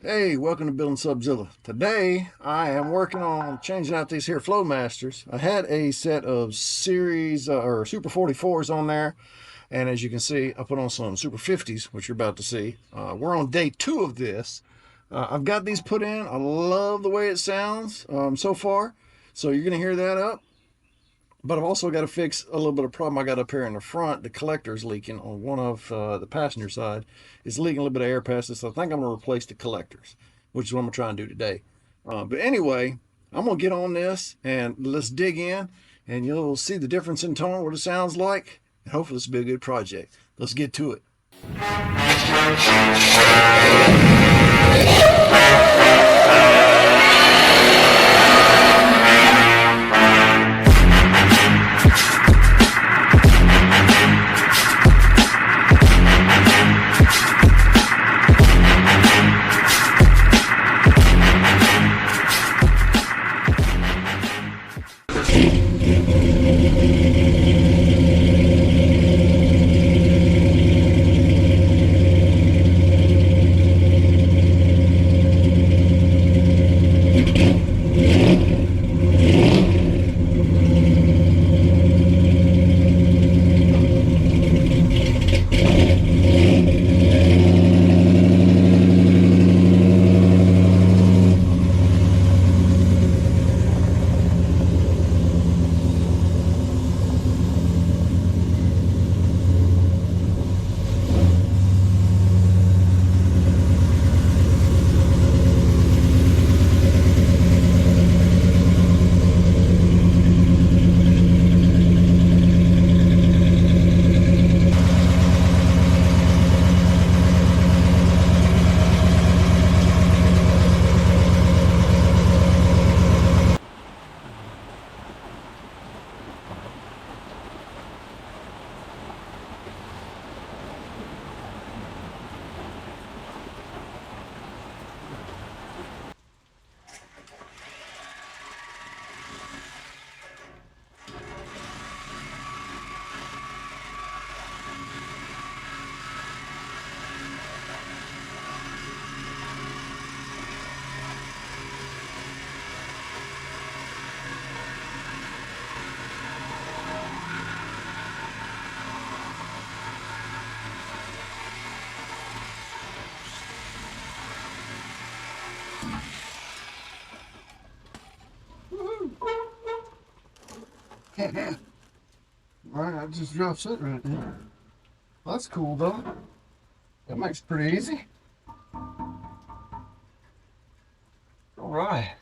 Hey, welcome to Building Subzilla. Today I am working on changing out these here Flowmasters. I had a set of series or Super 44's on there, and as you can see, I put on some Super 50's, which you're about to see. We're on day 2 of this. I've got these put in. I love the way it sounds so far, so you're going to hear that up. But I've also got to fix a little bit of problem I got up here in the front. The collector is leaking on one of the passenger side. It's leaking a little bit of air past it, so I think I'm going to replace the collectors, which is what I'm going to try and do today. But anyway, I'm going to get on this and let's dig in, and you'll see the difference in tone, what it sounds like, and hopefully this will be a good project. Let's get to it. Alright, I just dropped it right there. That's cool though. That makes it pretty easy. Alright.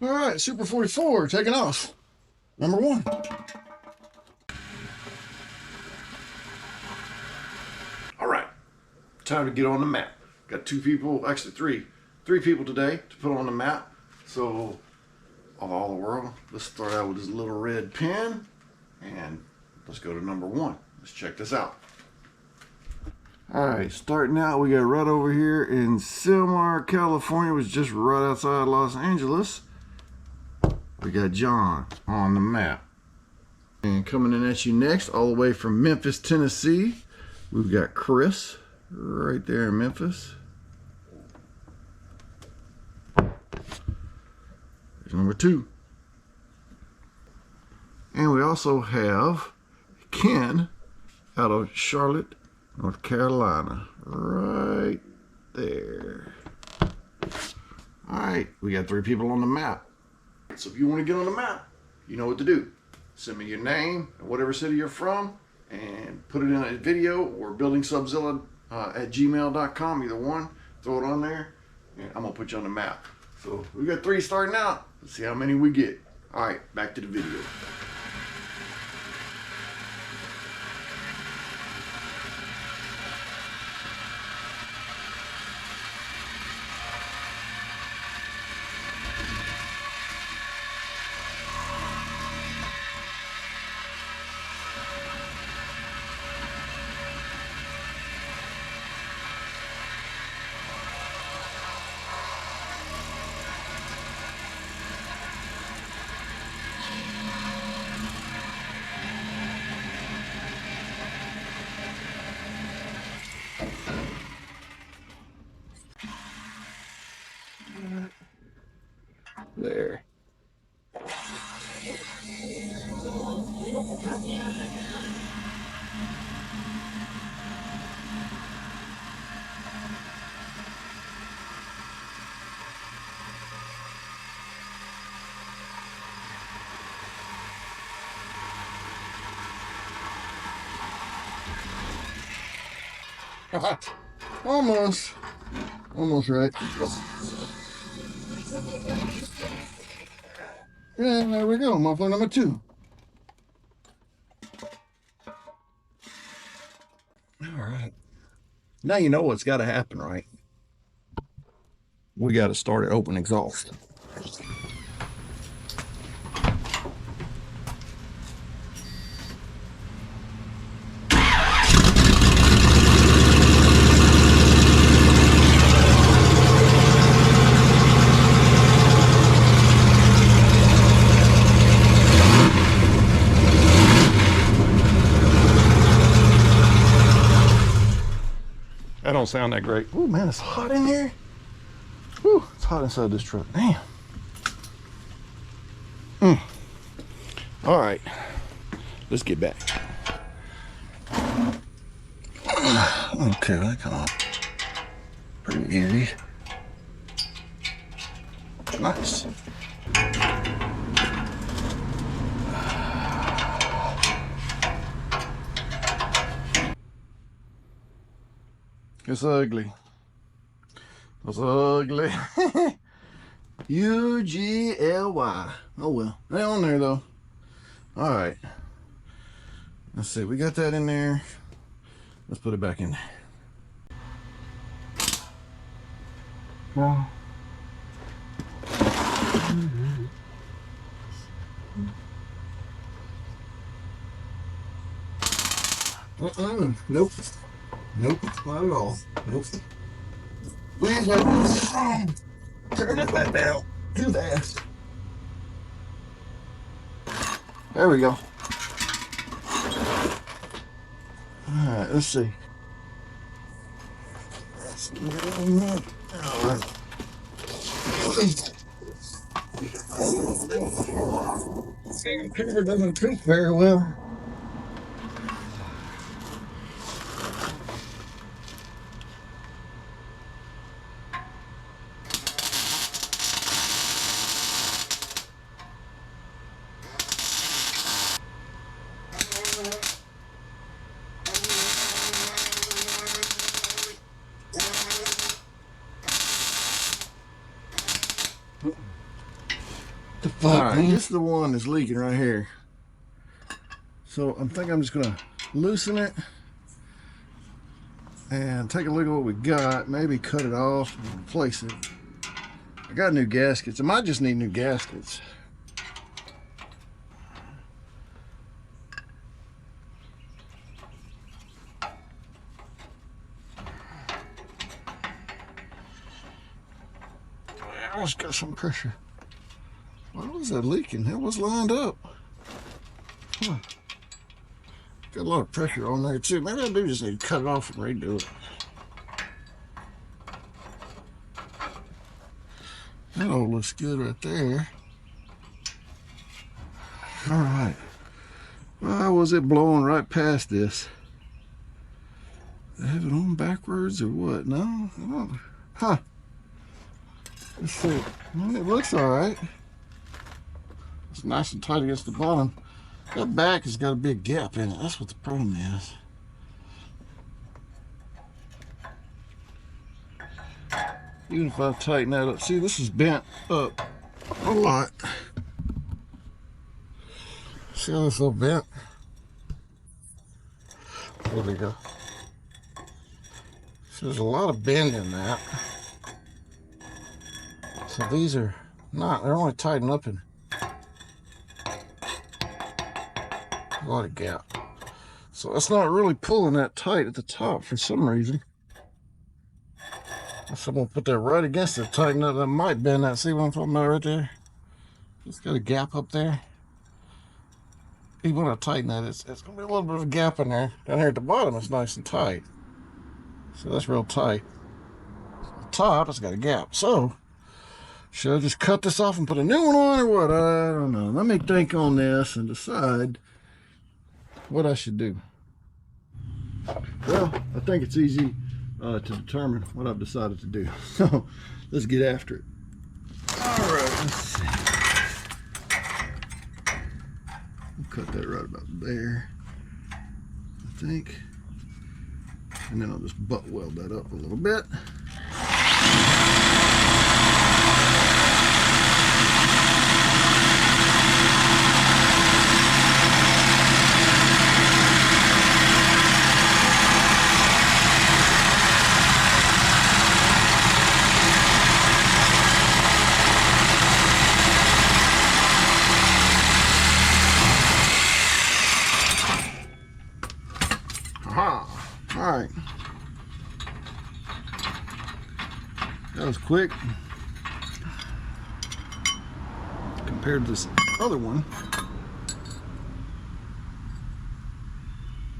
All right, Super 44 taking off. Number 1. All right, time to get on the map. Got 2 people, actually 3 people today to put on the map. So, of all the world, let's start out with this little red pen and let's go to number 1. Let's check this out. All right, starting out, we got right over here in Silmar, California, which is just right outside Los Angeles. We got John on the map. And coming in at you next, all the way from Memphis, Tennessee, we've got Chris right there in Memphis. There's number 2. And we also have Ken out of Charlotte, North Carolina, right there. All right, we got 3 people on the map. So if you want to get on the map, you know what to do. Send me your name and whatever city you're from and put it in a video or buildingsubzilla at gmail.com, either one. Throw it on there and I'm going to put you on the map. So we got 3 starting out. Let's see how many we get. All right, back to the video. There. Almost. Almost right. And there we go, muffler number 2. All right. Now you know what's got to happen, right? We got to start it open exhaust. That don't sound that great. Oh man, it's hot in here. Whew, it's hot inside this truck. Damn. All right, let's get back. Okay, that come on. Pretty easy. Nice. It's ugly. It's ugly. U-G-L-Y. Oh well. They're on there though. Alright. Let's see. We got that in there. Let's put it back in there. Well. Nope. Nope, not at all. Nope. Please turn it back down. Do that. There we go. Alright, let's see. Alright. It doesn't fit very well. The fuck, all right, man? This is the one that's leaking right here. So I'm thinking I'm just gonna loosen it and take a look at what we got. Maybe cut it off and replace it. I got new gaskets. I might just need new gaskets. I just got some pressure. Why was that leaking? It was lined up. Huh. Got a lot of pressure on there too. Maybe I do just need to cut it off and redo it. That all looks good right there. All right. Why was it blowing right past this? Did I have it on backwards or what? No? I don't. Huh. Let's see. Well, it looks all right. It's nice and tight against the bottom. That back has got a big gap in it. That's what the problem is. Even if I tighten that up. See, this is bent up a lot. See how this little bent? There we go. So there's a lot of bend in that. So these are not, they're only tightened up in a lot of gap. So it's not really pulling that tight at the top for some reason. So I'm gonna put that right against it, tighten up. That might bend that. See what I'm talking about right there? It's got a gap up there. Even when I tighten that, it's gonna be a little bit of a gap in there. Down here at the bottom, it's nice and tight. So that's real tight. The top, it's got a gap. So should I just cut this off and put a new one on, or what? I don't know. Let me think on this and decide what I should do. Well, I think it's easy to determine what I've decided to do. So let's get after it. All right, let's see. I'll cut that right about there, I think. And then I'll just butt weld that up a little bit. All right, that was quick compared to this other one.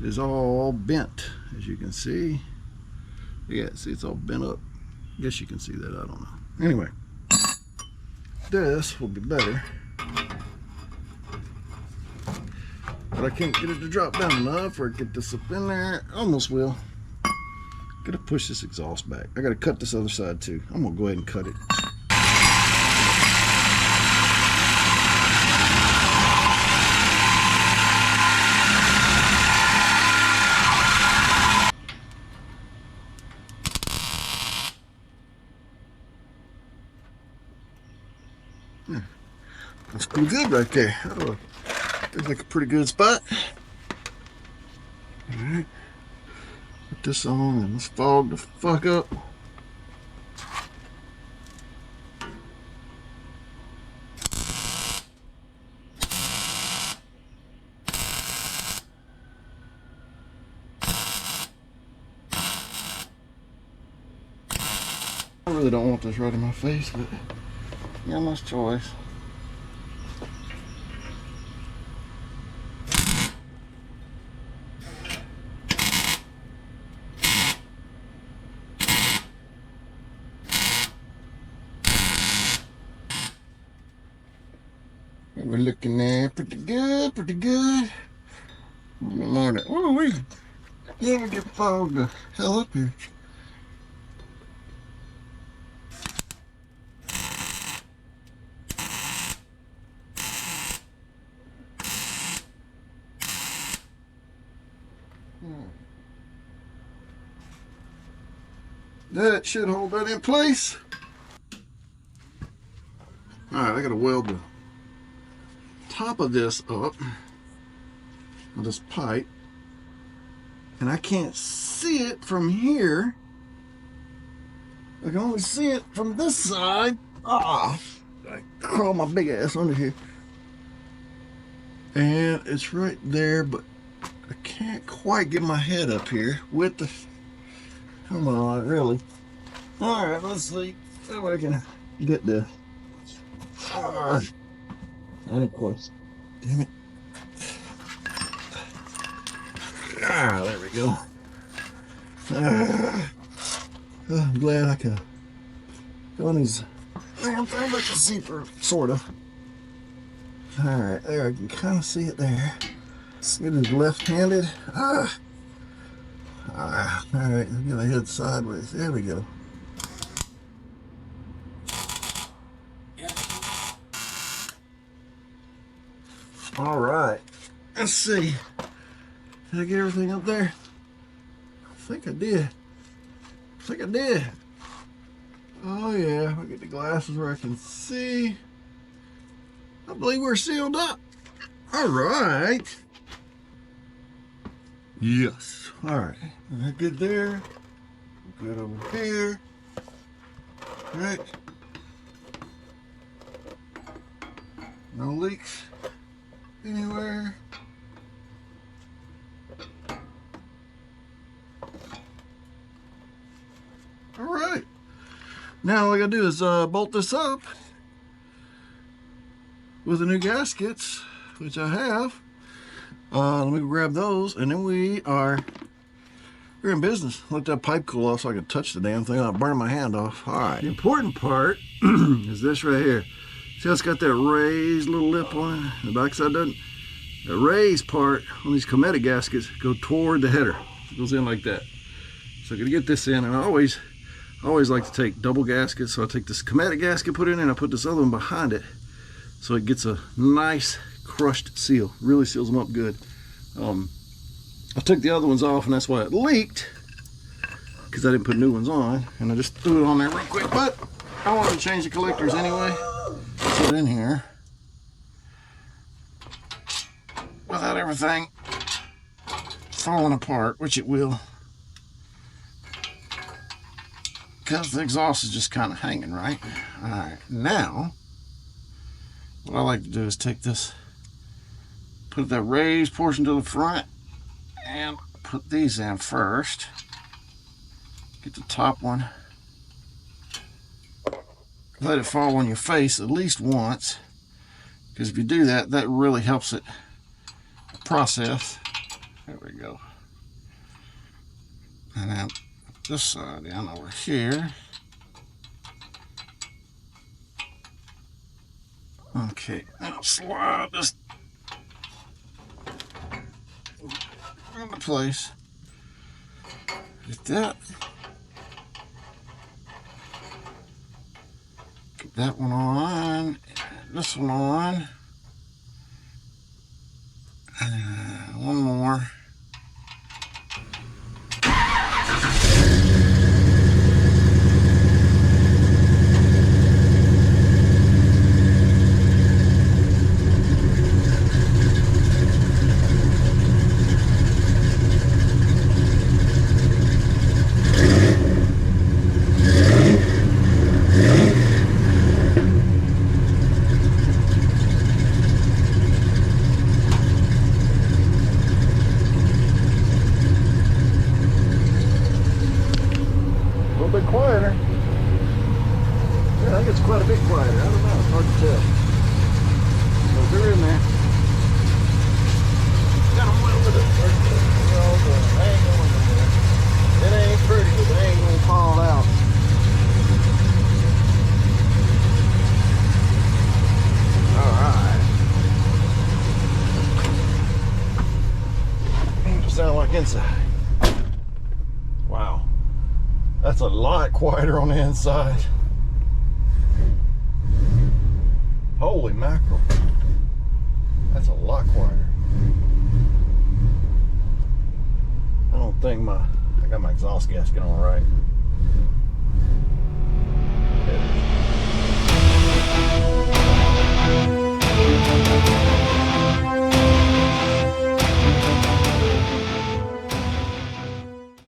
It's all bent, as you can see. Yeah, see, it's all bent up. I guess you can see that, I don't know. Anyway, this will be better, but I can't get it to drop down enough or get this up in there. Almost will. Gotta push this exhaust back. I gotta cut this other side too. I'm gonna go ahead and cut it. Yeah, that's pretty good right there. Oh, looks like a pretty good spot. All right. Put this on and let's fog the fuck up. I really don't want this right in my face, but yeah, my choice. We're looking there pretty good, pretty good. More than, oh, we yeah, get fogged the hell up here. That should hold that in place. All right, I gotta weld the top of this up on this pipe, and I can't see it from here. I can only see it from this side. Ah, I crawl my big ass under here, and it's right there, but I can't quite get my head up here with the, come on, really. All right, let's see if I can get this. And of course, damn it. Ah, there we go. I'm glad I can go on these damn thing like a zebra, sort of. All right, there, I can kind of see it there. It is left-handed. All right, I'm gonna head sideways. There we go. All right, let's see. Did I get everything up there? I think I did. Oh yeah, I get the glasses where I can see. I believe we're sealed up. All right. Yes. All right. Good there. Good over here. All right. No leaks anywhere. All right. Now all I gotta do is bolt this up with the new gaskets, which I have. Let me grab those, and then we're in business. Let that pipe cool off so I can touch the damn thing. I'll burn my hand off. All right. The important part is this right here. See how it's got that raised little lip on it? The backside doesn't. The raised part on these Cometa gaskets go toward the header. It goes in like that. So I'm gonna get this in, and I always like to take double gaskets. So I take this Cometa gasket, put it in, and I put this other one behind it, so it gets a nice crushed seal. Really seals them up good. I took the other ones off, and that's why it leaked, because I didn't put new ones on, and I just threw it on there real quick. But I wanted to change the collectors anyway. Put it in here without everything falling apart, which it will, because the exhaust is just kind of hanging, right? All right, now what I like to do is take this, put that raised portion to the front, and put these in first. Get the top one, let it fall on your face at least once, because if you do that, that really helps it process. There we go. And then this side down over here. Okay, now slide this into place. Get that. Get that one on. This one on. And one more. Quieter. Yeah, I think it's quite a bit quieter. I don't know. It's hard to tell. So they're in there. Got them welded up. They ain't going nowhere. It ain't pretty, but they ain't gonna fall out. All right. Sound like inside. Wow. That's a lot quieter on the inside. Holy mackerel. That's a lot quieter. I don't think I got my exhaust gasket on right.